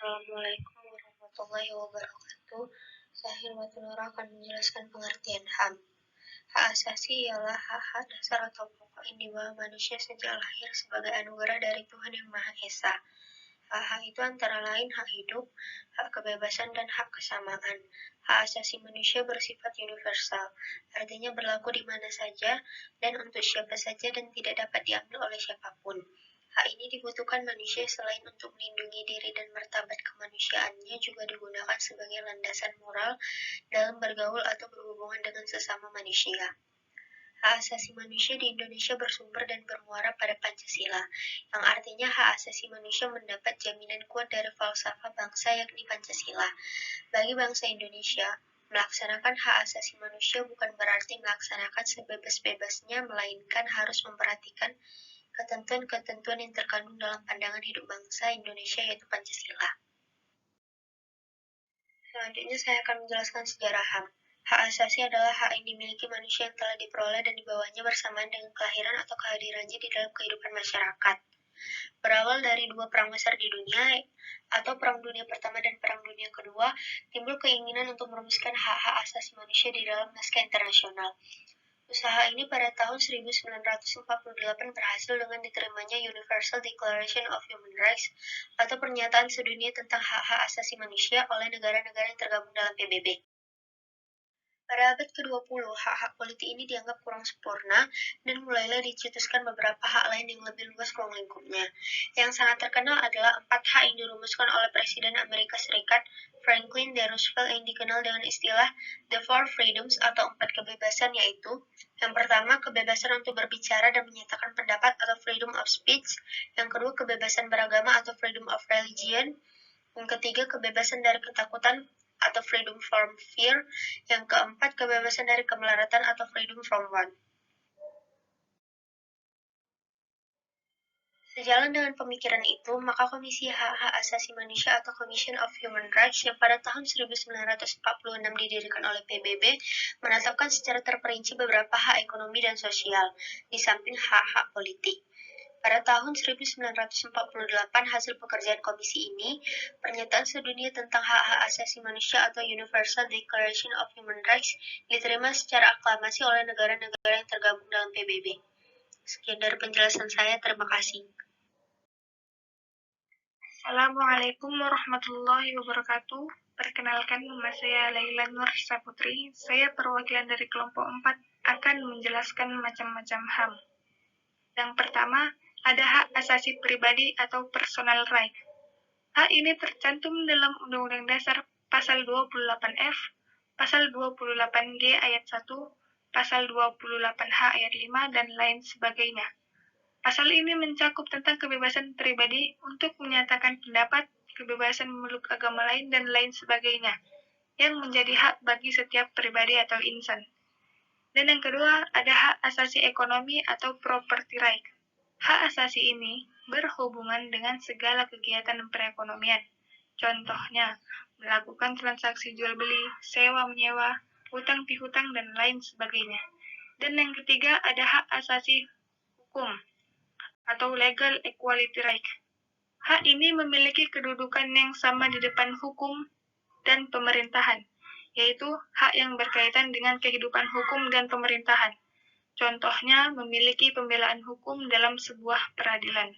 Assalamualaikum warahmatullahi wabarakatuh. Saya Hilmatul Nur akan menjelaskan pengertian HAM. Hak asasi ialah hak-hak dasar atau pokok yang dibawa manusia sejak lahir sebagai anugerah dari Tuhan Yang Maha Esa. Hak-hak itu antara lain hak hidup, hak kebebasan, dan hak kesamaan. Hak asasi manusia bersifat universal, artinya berlaku di mana saja dan untuk siapa saja dan tidak dapat diambil oleh siapapun. Hak ini dibutuhkan manusia selain untuk melindungi diri dan martabat kemanusiaannya, juga digunakan sebagai landasan moral dalam bergaul atau berhubungan dengan sesama manusia. Hak asasi manusia di Indonesia bersumber dan bermuara pada Pancasila, yang artinya hak asasi manusia mendapat jaminan kuat dari falsafah bangsa yakni Pancasila. Bagi bangsa Indonesia, melaksanakan hak asasi manusia bukan berarti melaksanakan sebebas-bebasnya, melainkan harus memperhatikan ketentuan-ketentuan yang terkandung dalam pandangan hidup bangsa Indonesia yaitu Pancasila. Selanjutnya saya akan menjelaskan sejarah HAM. Hak asasi adalah hak yang dimiliki manusia yang telah diperoleh dan dibawanya bersamaan dengan kelahiran atau kehadirannya di dalam kehidupan masyarakat. Berawal dari dua perang besar di dunia, atau Perang Dunia Pertama dan Perang Dunia Kedua, timbul keinginan untuk merumuskan hak-hak asasi manusia di dalam naskah internasional. Usaha ini pada tahun 1948 berhasil dengan diterimanya Universal Declaration of Human Rights atau pernyataan sedunia tentang hak-hak asasi manusia oleh negara-negara yang tergabung dalam PBB. Pada abad ke-20, hak-hak politik ini dianggap kurang sempurna dan mulailah dicetuskan beberapa hak lain yang lebih luas ruang lingkupnya. Yang sangat terkenal adalah 4 hak yang dirumuskan oleh Presiden Amerika Serikat Franklin D. Roosevelt yang dikenal dengan istilah The Four Freedoms atau 4 kebebasan, yaitu yang pertama, kebebasan untuk berbicara dan menyatakan pendapat atau freedom of speech. Yang kedua, kebebasan beragama atau freedom of religion. Yang ketiga, kebebasan dari ketakutan atau freedom from fear. Yang keempat, kebebasan dari kemelaratan atau freedom from want. Sejalan dengan pemikiran itu, maka Komisi Hak-Hak Asasi Manusia atau Commission of Human Rights yang pada tahun 1946 didirikan oleh PBB menetapkan secara terperinci beberapa hak ekonomi dan sosial, di samping hak-hak politik. Pada tahun 1948, hasil pekerjaan komisi ini, pernyataan sedunia tentang hak-hak asasi manusia atau Universal Declaration of Human Rights diterima secara aklamasi oleh negara-negara yang tergabung dalam PBB. Sekian dari penjelasan saya, terima kasih. Assalamualaikum warahmatullahi wabarakatuh. Perkenalkan, nama saya Laila Nur Saputri. Saya perwakilan dari kelompok 4 akan menjelaskan macam-macam HAM. Yang pertama, ada hak asasi pribadi atau personal right. Hak ini tercantum dalam Undang-Undang Dasar Pasal 28F, Pasal 28G ayat 1, Pasal 28H ayat 5, dan lain sebagainya. Pasal ini mencakup tentang kebebasan pribadi untuk menyatakan pendapat, kebebasan memeluk agama lain, dan lain sebagainya, yang menjadi hak bagi setiap pribadi atau insan. Dan yang kedua, ada hak asasi ekonomi atau property right. Hak asasi ini berhubungan dengan segala kegiatan perekonomian. Contohnya, melakukan transaksi jual-beli, sewa-menyewa, hutang pihutang, dan lain sebagainya. Dan yang ketiga, ada hak asasi hukum atau legal equality right. Hak ini memiliki kedudukan yang sama di depan hukum dan pemerintahan, yaitu hak yang berkaitan dengan kehidupan hukum dan pemerintahan. Contohnya, memiliki pembelaan hukum dalam sebuah peradilan.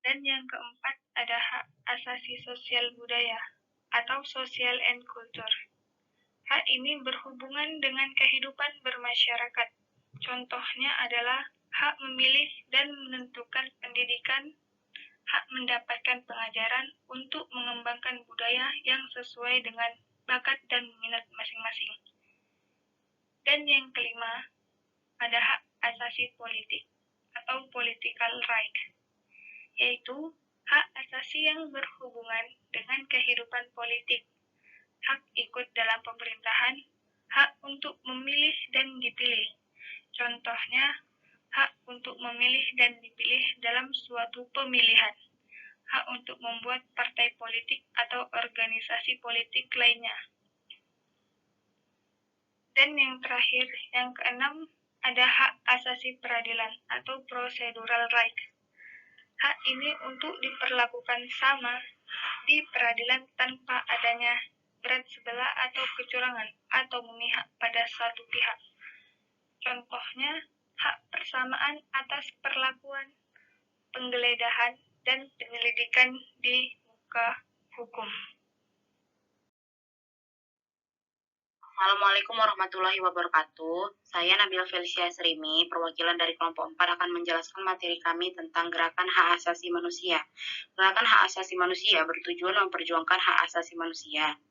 Dan yang keempat, ada hak asasi sosial budaya atau social and culture. Hak ini berhubungan dengan kehidupan bermasyarakat. Contohnya adalah hak memilih dan menentukan pendidikan, hak mendapatkan pengajaran untuk mengembangkan budaya yang sesuai dengan bakat dan minat masing-masing. Dan yang kelima, ada hak asasi politik atau political right, yaitu hak asasi yang berhubungan dengan kehidupan politik, hak ikut dalam pemerintahan, hak untuk memilih dan dipilih. Contohnya, hak untuk memilih dan dipilih dalam suatu pemilihan, hak untuk membuat partai politik atau organisasi politik lainnya. Dan yang terakhir, yang keenam, ada hak asasi peradilan atau procedural right. Hak ini untuk diperlakukan sama di peradilan tanpa adanya berat sebelah atau kecurangan atau memihak pada satu pihak. Contohnya, hak persamaan atas perlakuan, penggeledahan, dan penyelidikan di muka hukum. Assalamualaikum warahmatullahi wabarakatuh. Saya Nabila Felicia Srimi, perwakilan dari kelompok 4 akan menjelaskan materi kami tentang Gerakan Hak Asasi Manusia. Gerakan Hak Asasi Manusia bertujuan memperjuangkan hak asasi manusia.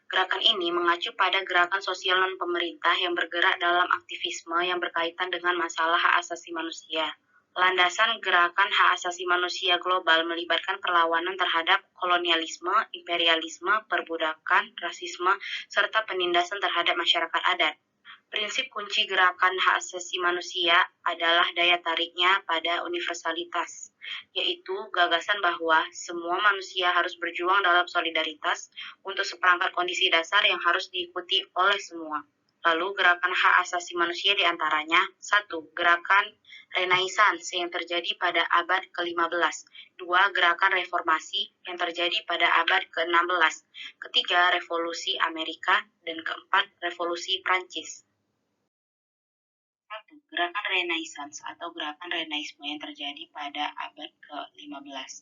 Gerakan ini mengacu pada gerakan sosial non-pemerintah yang bergerak dalam aktivisme yang berkaitan dengan masalah hak asasi manusia. Landasan gerakan hak asasi manusia global melibatkan perlawanan terhadap kolonialisme, imperialisme, perbudakan, rasisme, serta penindasan terhadap masyarakat adat. Prinsip kunci gerakan hak asasi manusia adalah daya tariknya pada universalitas, yaitu gagasan bahwa semua manusia harus berjuang dalam solidaritas untuk seperangkat kondisi dasar yang harus diikuti oleh semua. Lalu gerakan hak asasi manusia diantaranya, 1. Gerakan Renaissance yang terjadi pada abad ke-15, 2. Gerakan reformasi yang terjadi pada abad ke-16, ketiga Revolusi Amerika, dan keempat Revolusi Prancis. 1. Gerakan Renaissance atau gerakan Renaisme yang terjadi pada abad ke-15.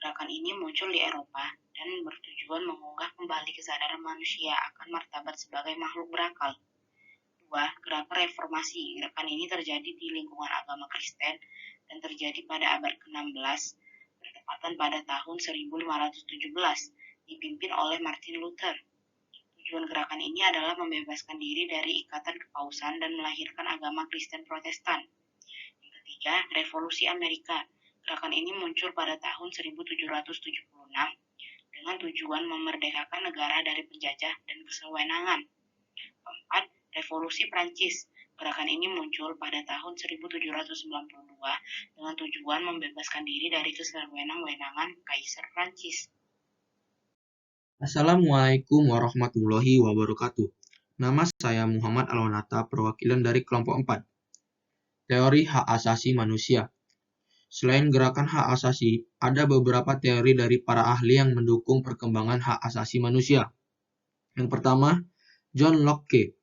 Gerakan ini muncul di Eropa dan bertujuan mengunggah kembali kesadaran manusia akan martabat sebagai makhluk berakal. 2. Gerakan reformasi. Gerakan ini terjadi di lingkungan agama Kristen dan terjadi pada abad ke-16, bertepatan pada tahun 1517, dipimpin oleh Martin Luther. Tujuan gerakan ini adalah membebaskan diri dari ikatan kepausan dan melahirkan agama Kristen Protestan. Yang ketiga, Revolusi Amerika. Gerakan ini muncul pada tahun 1776 dengan tujuan memerdekakan negara dari penjajah dan kesewenangan. Keempat, Revolusi Prancis. Gerakan ini muncul pada tahun 1792 dengan tujuan membebaskan diri dari kesewenang-wenangan Kaisar Prancis. Assalamualaikum warahmatullahi wabarakatuh. Nama saya Muhammad Alwanata, perwakilan dari kelompok 4. Teori hak asasi manusia. Selain gerakan hak asasi, ada beberapa teori dari para ahli yang mendukung perkembangan hak asasi manusia. Yang pertama, John Locke.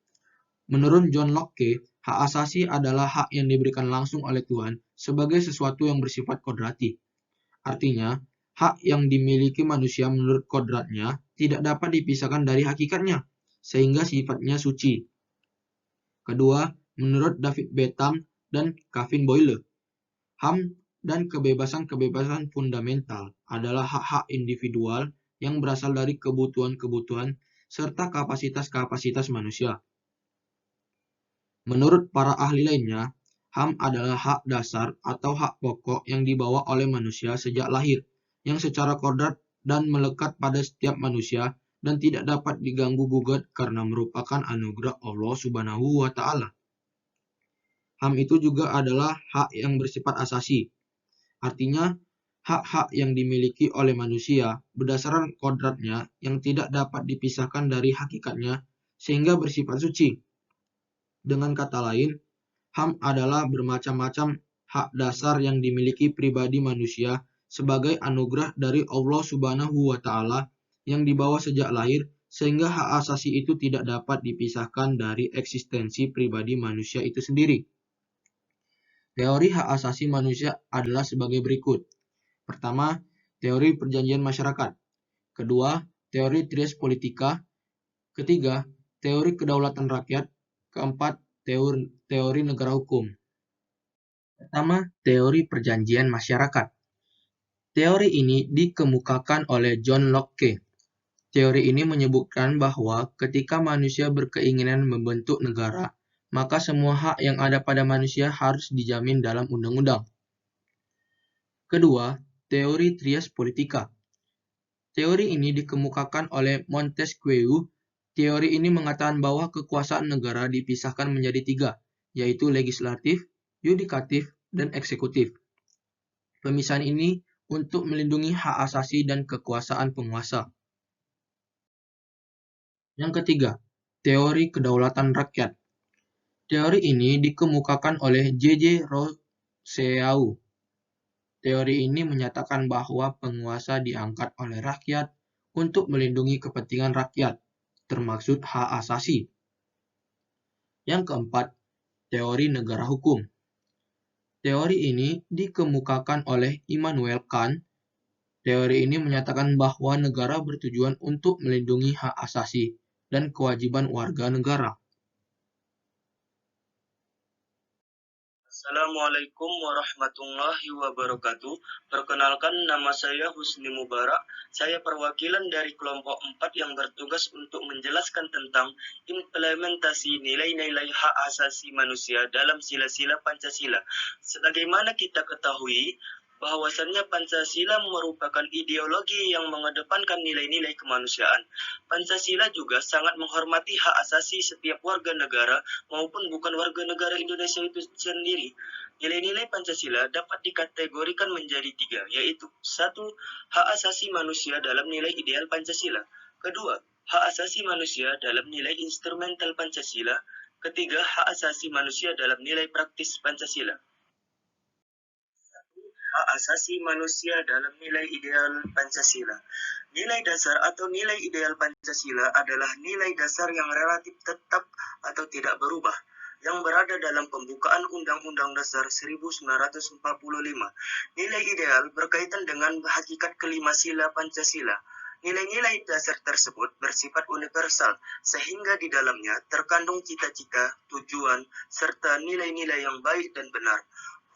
Menurut John Locke, hak asasi adalah hak yang diberikan langsung oleh Tuhan sebagai sesuatu yang bersifat kodrati. Artinya, hak yang dimiliki manusia menurut kodratnya tidak dapat dipisahkan dari hakikatnya, sehingga sifatnya suci. Kedua, menurut David Bentham dan Kevin Boyle, HAM dan kebebasan-kebebasan fundamental adalah hak-hak individual yang berasal dari kebutuhan-kebutuhan serta kapasitas-kapasitas manusia. Menurut para ahli lainnya, HAM adalah hak dasar atau hak pokok yang dibawa oleh manusia sejak lahir, yang secara kodrat dan melekat pada setiap manusia dan tidak dapat diganggu-gugat karena merupakan anugerah Allah Subhanahu wa Ta'ala. HAM itu juga adalah hak yang bersifat asasi, artinya hak-hak yang dimiliki oleh manusia berdasarkan kodratnya yang tidak dapat dipisahkan dari hakikatnya sehingga bersifat suci. Dengan kata lain, HAM adalah bermacam-macam hak dasar yang dimiliki pribadi manusia sebagai anugerah dari Allah Subhanahu wa Ta'ala yang dibawa sejak lahir sehingga hak asasi itu tidak dapat dipisahkan dari eksistensi pribadi manusia itu sendiri. Teori hak asasi manusia adalah sebagai berikut. Pertama, teori perjanjian masyarakat. Kedua, teori Trias Politica. Ketiga, teori kedaulatan rakyat. Keempat, teori negara hukum. Pertama, teori perjanjian masyarakat. Teori ini dikemukakan oleh John Locke. Teori ini menyebutkan bahwa ketika manusia berkeinginan membentuk negara, maka semua hak yang ada pada manusia harus dijamin dalam undang-undang. Kedua, teori trias politika. Teori ini dikemukakan oleh Montesquieu. Teori ini mengatakan bahwa kekuasaan negara dipisahkan menjadi tiga, yaitu legislatif, yudikatif, dan eksekutif. Pemisahan ini untuk melindungi hak asasi dan kekuasaan penguasa. Yang ketiga, teori kedaulatan rakyat. Teori ini dikemukakan oleh J.J. Rousseau. Teori ini menyatakan bahwa penguasa diangkat oleh rakyat untuk melindungi kepentingan rakyat, termasuk hak asasi. Yang keempat, teori negara hukum. Teori ini dikemukakan oleh Immanuel Kant. Teori ini menyatakan bahwa negara bertujuan untuk melindungi hak asasi dan kewajiban warga negara. Assalamualaikum warahmatullahi wabarakatuh. Perkenalkan, nama saya Husni Mubarak. Saya perwakilan dari kelompok 4 yang bertugas untuk menjelaskan tentang implementasi nilai-nilai hak asasi manusia dalam sila-sila Pancasila. Sebagaimana kita ketahui, bahwasannya Pancasila merupakan ideologi yang mengedepankan nilai-nilai kemanusiaan. Pancasila juga sangat menghormati hak asasi setiap warga negara maupun bukan warga negara Indonesia itu sendiri. Nilai-nilai Pancasila dapat dikategorikan menjadi tiga, yaitu 1. Hak asasi manusia dalam nilai ideal Pancasila. Kedua, hak asasi manusia dalam nilai instrumental Pancasila. Ketiga, hak asasi manusia dalam nilai praktis Pancasila. Hak asasi manusia dalam nilai ideal Pancasila. Nilai dasar atau nilai ideal Pancasila adalah nilai dasar yang relatif tetap atau tidak berubah, yang berada dalam pembukaan Undang-Undang Dasar 1945. Nilai ideal berkaitan dengan hakikat kelima sila Pancasila. Nilai-nilai dasar tersebut bersifat universal, sehingga di dalamnya terkandung cita-cita, tujuan, serta nilai-nilai yang baik dan benar.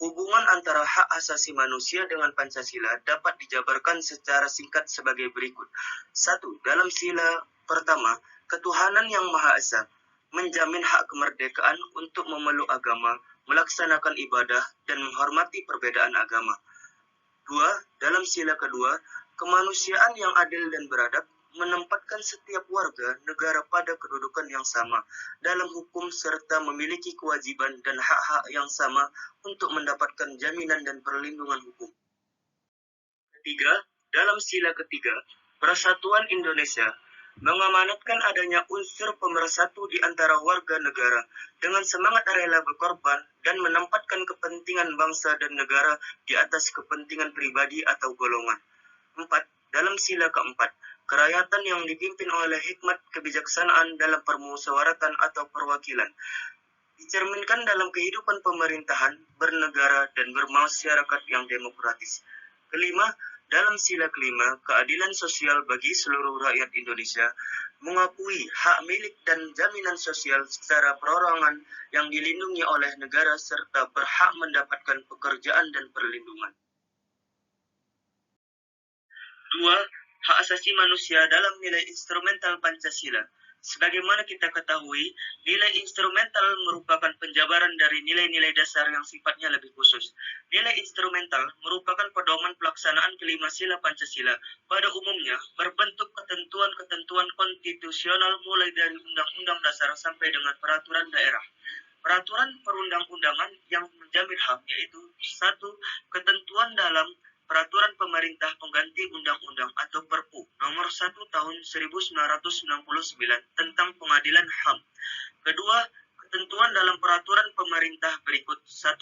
Hubungan antara hak asasi manusia dengan Pancasila dapat dijabarkan secara singkat sebagai berikut. 1. Dalam sila pertama, ketuhanan yang Maha Esa menjamin hak kemerdekaan untuk memeluk agama, melaksanakan ibadah, dan menghormati perbedaan agama. 2. Dalam sila kedua, kemanusiaan yang adil dan beradab menempatkan setiap warga negara pada kedudukan yang sama dalam hukum serta memiliki kewajiban dan hak-hak yang sama untuk mendapatkan jaminan dan perlindungan hukum. Ketiga, dalam sila ketiga, Persatuan Indonesia mengamanatkan adanya unsur pemersatu di antara warga negara dengan semangat rela berkorban dan menempatkan kepentingan bangsa dan negara di atas kepentingan pribadi atau golongan. 4. Dalam sila keempat, kerakyatan yang dipimpin oleh hikmat kebijaksanaan dalam permusyawaratan atau perwakilan dicerminkan dalam kehidupan pemerintahan, bernegara, dan bermasyarakat yang demokratis. Kelima, dalam sila kelima, keadilan sosial bagi seluruh rakyat Indonesia mengakui hak milik dan jaminan sosial secara perorangan yang dilindungi oleh negara serta berhak mendapatkan pekerjaan dan perlindungan. 2. Hak asasi manusia dalam nilai instrumental Pancasila. Sebagaimana kita ketahui, nilai instrumental merupakan penjabaran dari nilai-nilai dasar yang sifatnya lebih khusus. Nilai instrumental merupakan pedoman pelaksanaan kelima sila Pancasila. Pada umumnya, berbentuk ketentuan-ketentuan konstitusional mulai dari Undang-Undang Dasar sampai dengan peraturan daerah. Peraturan perundang-undangan yang menjamin HAM yaitu 1. Ketentuan dalam Peraturan Pemerintah Pengganti Undang-Undang atau Perpu Nomor 1 Tahun 1999 tentang Pengadilan HAM. Kedua, ketentuan dalam peraturan pemerintah berikut. 1.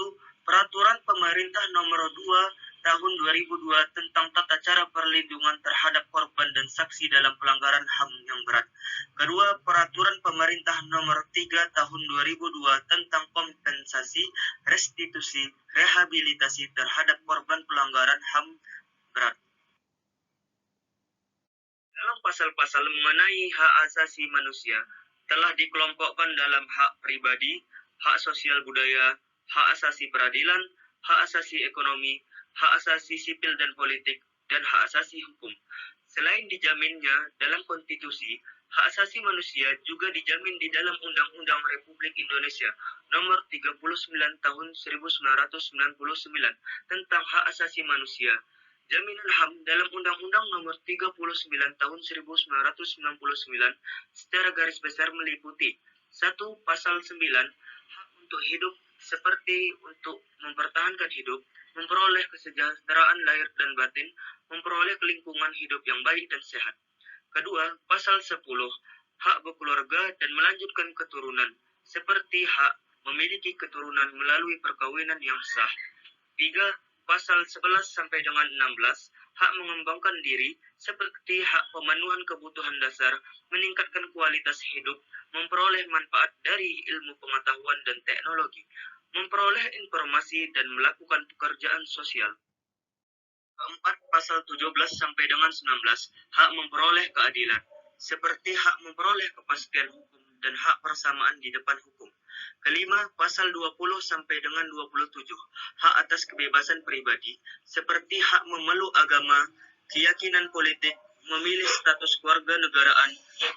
Peraturan Pemerintah Nomor 2 Tahun 2002 tentang tata cara perlindungan terhadap korban dan saksi dalam pelanggaran HAM yang berat. Kedua, Peraturan Pemerintah Nomor 3 Tahun 2002 tentang kompensasi, restitusi, rehabilitasi terhadap korban pelanggaran HAM berat. Dalam pasal-pasal mengenai hak asasi manusia telah dikelompokkan dalam hak pribadi, hak sosial budaya, hak asasi peradilan, hak asasi ekonomi, hak asasi sipil dan politik, dan hak asasi hukum. Selain dijaminnya dalam konstitusi, Hak asasi manusia juga dijamin di dalam Undang-Undang Republik Indonesia Nomor 39 Tahun 1999 tentang Hak Asasi Manusia. Jaminan HAM dalam Undang-Undang Nomor 39 Tahun 1999 secara garis besar meliputi 1. Pasal 9, hak untuk hidup seperti untuk mempertahankan hidup, memperoleh kesejahteraan lahir dan batin, memperoleh lingkungan hidup yang baik dan sehat. Kedua, pasal 10, hak berkeluarga dan melanjutkan keturunan, seperti hak memiliki keturunan melalui perkawinan yang sah. 3. Pasal 11 sampai dengan 16, hak mengembangkan diri, seperti hak pemenuhan kebutuhan dasar, meningkatkan kualitas hidup, memperoleh manfaat dari ilmu pengetahuan dan teknologi, memperoleh informasi dan melakukan pekerjaan sosial. Keempat, pasal 17 sampai dengan 19, hak memperoleh keadilan, seperti hak memperoleh kepastian hukum dan hak persamaan di depan hukum. Kelima, pasal 20 sampai dengan 27, hak atas kebebasan pribadi, seperti hak memeluk agama, keyakinan politik, memilih status keluarga negaraan,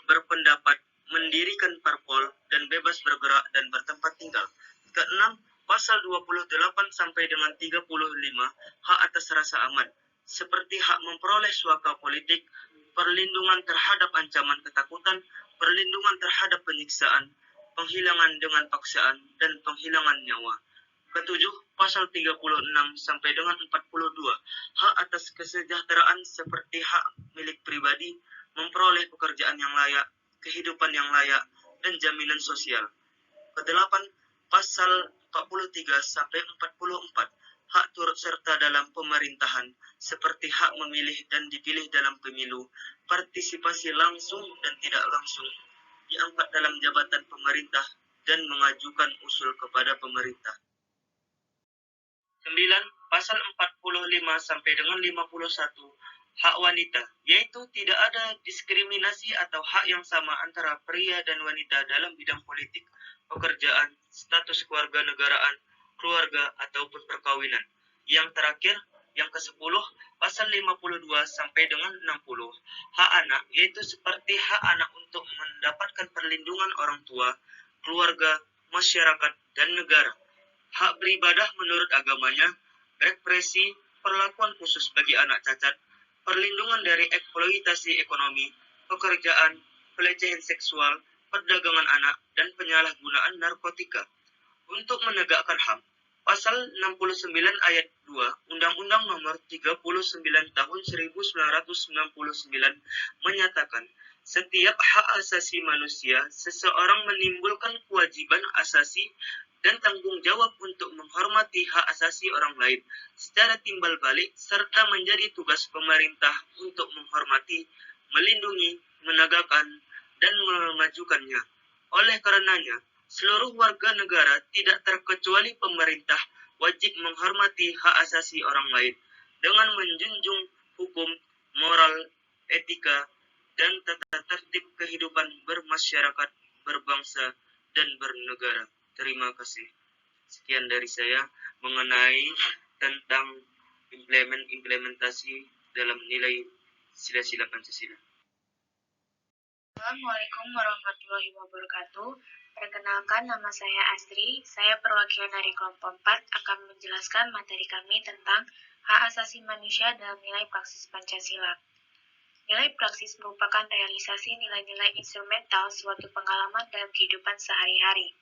berpendapat, mendirikan parpol, dan bebas bergerak dan bertempat tinggal. Keenam, pasal 28 sampai dengan 35, hak atas rasa aman, seperti hak memperoleh suaka politik, perlindungan terhadap ancaman ketakutan, perlindungan terhadap penyiksaan, penghilangan dengan paksaan, dan penghilangan nyawa. Ketujuh, pasal 36 sampai dengan 42, hak atas kesejahteraan seperti hak milik pribadi, memperoleh pekerjaan yang layak, kehidupan yang layak, dan jaminan sosial. Kedelapan, pasal 43 sampai 44, hak turut serta dalam pemerintahan, seperti hak memilih dan dipilih dalam pemilu, partisipasi langsung dan tidak langsung, diangkat dalam jabatan pemerintah, dan mengajukan usul kepada pemerintah. 9. Pasal 45 sampai dengan 51, hak wanita, yaitu tidak ada diskriminasi atau hak yang sama antara pria dan wanita dalam bidang politik, pekerjaan, status keluarga negaraan, keluarga, ataupun perkawinan. Yang terakhir, yang ke-10, pasal 52 sampai dengan 60, hak anak, yaitu seperti hak anak untuk mendapatkan perlindungan orang tua, keluarga, masyarakat, dan negara. Hak beribadah menurut agamanya, represi, perlakuan khusus bagi anak cacat, perlindungan dari eksploitasi ekonomi, pekerjaan, pelecehan seksual, perdagangan anak, dan penyalahgunaan narkotika. Untuk menegakkan HAM, pasal 69 ayat 2 Undang-Undang Nomor 39 Tahun 1999 menyatakan, setiap hak asasi manusia, seseorang menimbulkan kewajiban asasi dan tanggung jawab untuk menghormati hak asasi orang lain secara timbal balik, serta menjadi tugas pemerintah untuk menghormati, melindungi, menegakkan, dan memajukannya. Oleh karenanya, seluruh warga negara tidak terkecuali pemerintah wajib menghormati hak asasi orang lain dengan menjunjung hukum, moral, etika, dan tata tertib kehidupan bermasyarakat, berbangsa, dan bernegara. Terima kasih. Sekian dari saya mengenai tentang implementasi dalam nilai sila-sila Pancasila. Assalamualaikum warahmatullahi wabarakatuh. Perkenalkan, nama saya Astri. Saya perwakilan dari kelompok 4 akan menjelaskan materi kami tentang hak asasi manusia dalam nilai praksis Pancasila. Nilai praksis merupakan realisasi nilai-nilai instrumental suatu pengalaman dalam kehidupan sehari-hari.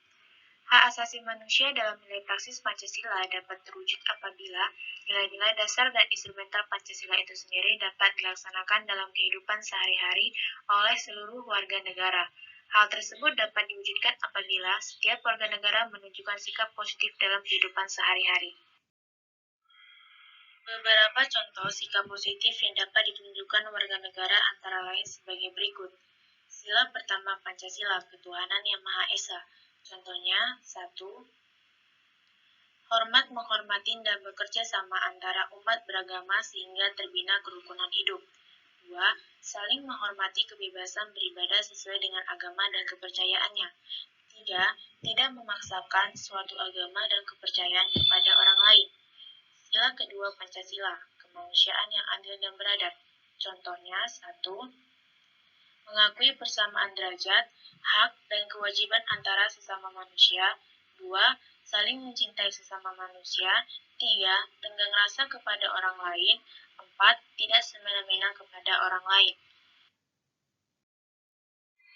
Hak asasi manusia dalam nilai praksis Pancasila dapat terwujud apabila nilai-nilai dasar dan instrumental Pancasila itu sendiri dapat dilaksanakan dalam kehidupan sehari-hari oleh seluruh warga negara. Hal tersebut dapat diwujudkan apabila setiap warga negara menunjukkan sikap positif dalam kehidupan sehari-hari. Beberapa contoh sikap positif yang dapat ditunjukkan warga negara antara lain sebagai berikut. Sila pertama Pancasila, ketuhanan yang Maha Esa. Contohnya, 1. Hormat menghormati dan bekerja sama antara umat beragama sehingga terbina kerukunan hidup. 2. Saling menghormati kebebasan beribadah sesuai dengan agama dan kepercayaannya. 3. Tidak memaksakan suatu agama dan kepercayaan kepada orang lain. Sila kedua Pancasila, kemanusiaan yang adil dan beradab. Contohnya, 1. mengakui persamaan derajat, hak, dan kewajiban antara sesama manusia. 2. Saling mencintai sesama manusia. 3. Tenggang rasa kepada orang lain. 4. Tidak semena-mena kepada orang lain.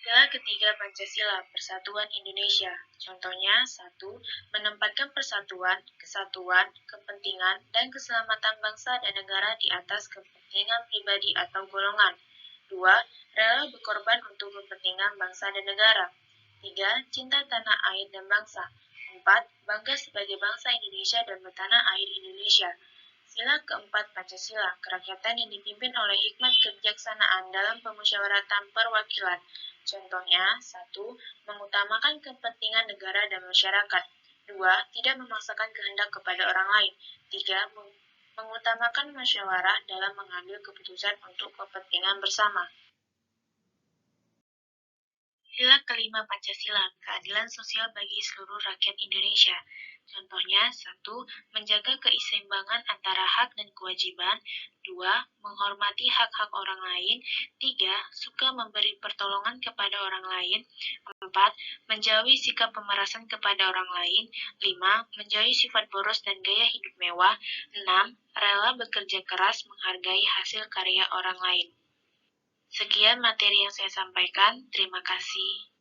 Pilar ketiga Pancasila, Persatuan Indonesia. Contohnya, 1. Menempatkan persatuan, kesatuan, kepentingan, dan keselamatan bangsa dan negara di atas kepentingan pribadi atau golongan. 2. Rela berkorban untuk kepentingan bangsa dan negara. 3. Cinta tanah air dan bangsa. 4. Bangga sebagai bangsa Indonesia dan bertanah air Indonesia. Sila keempat Pancasila, kerakyatan yang dipimpin oleh hikmat kebijaksanaan dalam pemusyawaratan perwakilan. Contohnya, 1. Mengutamakan kepentingan negara dan masyarakat. 2. Tidak memaksakan kehendak kepada orang lain. 3. Mengutamakan musyawarah dalam mengambil keputusan untuk kepentingan bersama. Sila kelima Pancasila, keadilan sosial bagi seluruh rakyat Indonesia. Contohnya, 1. Menjaga keseimbangan antara hak dan kewajiban. 2. Menghormati hak-hak orang lain. 3. Suka memberi pertolongan kepada orang lain. 4. Menjauhi sikap pemerasan kepada orang lain. 5. Menjauhi sifat boros dan gaya hidup mewah. 6. Rela bekerja keras menghargai hasil karya orang lain. Sekian materi yang saya sampaikan. Terima kasih.